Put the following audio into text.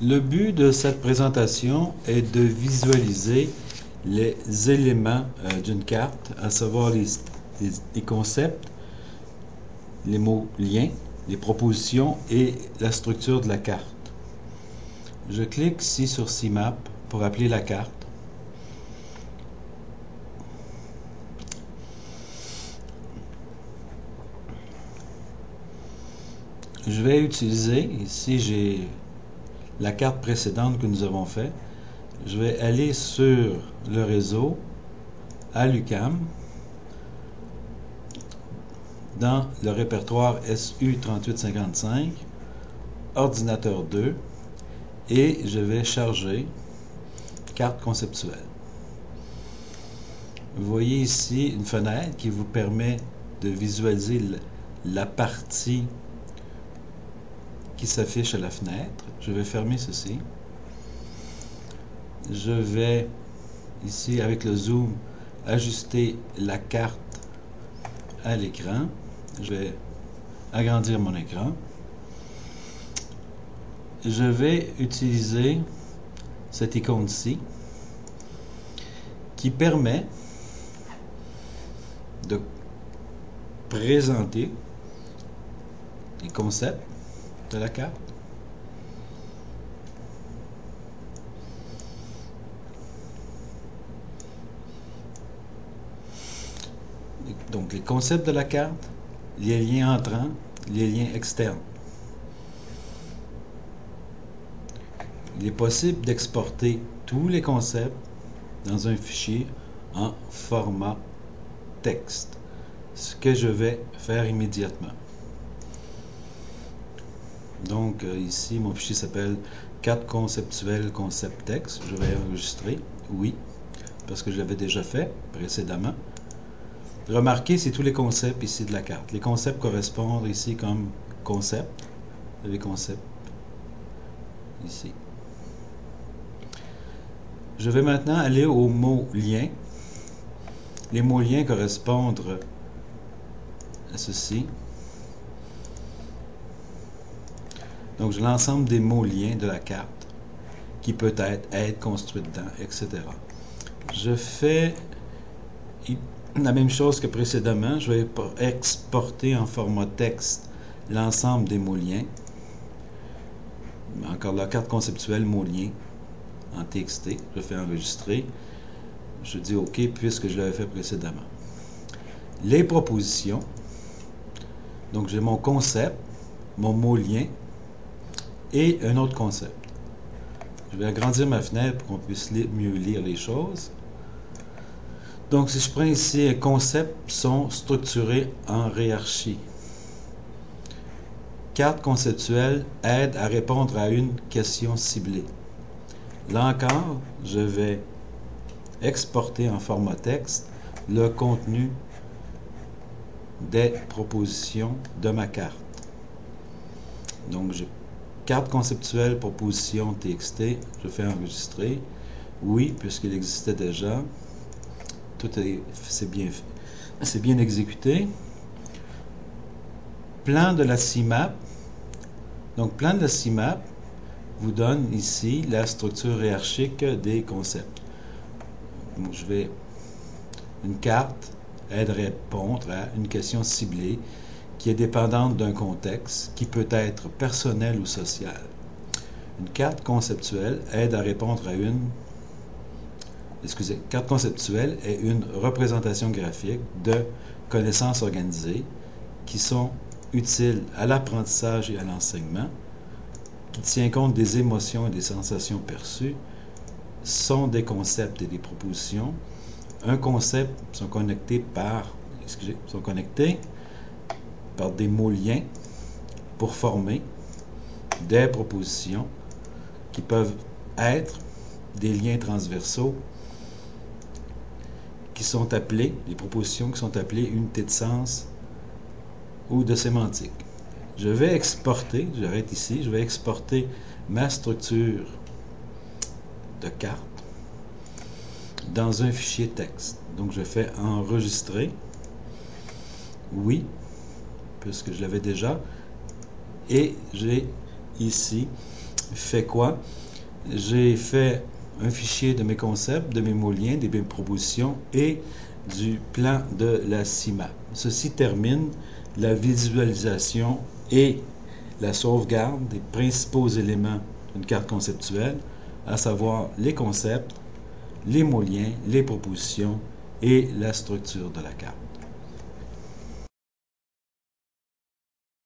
Le but de cette présentation est de visualiser les éléments d'une carte, à savoir les concepts, les mots liens, les propositions et la structure de la carte. Je clique ici sur CMap pour appeler la carte. Je vais utiliser, ici j'ai la carte précédente que nous avons faite. Je vais aller sur le réseau à l'UQAM dans le répertoire SU3855, ordinateur 2, et je vais charger carte conceptuelle. Vous voyez ici une fenêtre qui vous permet de visualiser la partie qui s'affiche à la fenêtre. Je vais fermer ceci. Je vais ici avec le zoom ajuster la carte à l'écran. Je vais agrandir mon écran. Je vais utiliser cette icône-ci qui permet de présenter les concepts de la carte. Donc les concepts de la carte, les liens entrants, les liens externes. Il est possible d'exporter tous les concepts dans un fichier en format texte, ce que je vais faire immédiatement. Donc ici mon fichier s'appelle carte conceptuelle concept texte. Je vais enregistrer, oui, parce que je l'avais déjà fait précédemment. Remarquez, c'est tous les concepts ici de la carte. Les concepts correspondent ici comme concept. Les concepts ici. Je vais maintenant aller au mot lien. Les mots liens correspondent à ceci. Donc, j'ai l'ensemble des mots liens de la carte qui peut être construit dedans, etc. Je fais la même chose que précédemment. Je vais exporter en format texte l'ensemble des mots liens. Encore la carte conceptuelle mots liens en TXT. Je fais enregistrer. Je dis OK puisque je l'avais fait précédemment. Les propositions. Donc, j'ai mon concept, mon mot lien et un autre concept. Je vais agrandir ma fenêtre pour qu'on puisse mieux lire les choses. Donc, si je prends ici, les concepts sont structurés en hiérarchie. Carte conceptuelle aide à répondre à une question ciblée. Là encore, je vais exporter en format texte le contenu des propositions de ma carte. Donc, j'ai carte conceptuelle, proposition, TXT, je fais enregistrer. Oui, puisqu'il existait déjà. Tout c'est bien exécuté. Plan de la CMap. Donc, plan de la CMap vous donne ici la structure hiérarchique des concepts. Donc, une carte aide à répondre à une question ciblée qui est dépendante d'un contexte qui peut être personnel ou social. Une carte conceptuelle aide à répondre à carte conceptuelle est une représentation graphique de connaissances organisées qui sont utiles à l'apprentissage et à l'enseignement, qui tient compte des émotions et des sensations perçues, sont des concepts et des propositions. Un concept sont connectés par des mots liens pour former des propositions qui peuvent être des liens transversaux qui sont appelés, des propositions qui sont appelées unités de sens ou de sémantique. Je vais exporter, j'arrête ici, je vais exporter ma structure de carte dans un fichier texte. Donc je fais enregistrer, oui, puisque je l'avais déjà, et j'ai ici fait quoi? J'ai fait un fichier de mes concepts, de mes mots liens, des mes propositions et du plan de la CIMAP. Ceci termine la visualisation et la sauvegarde des principaux éléments d'une carte conceptuelle, à savoir les concepts, les mots liens, les propositions et la structure de la carte.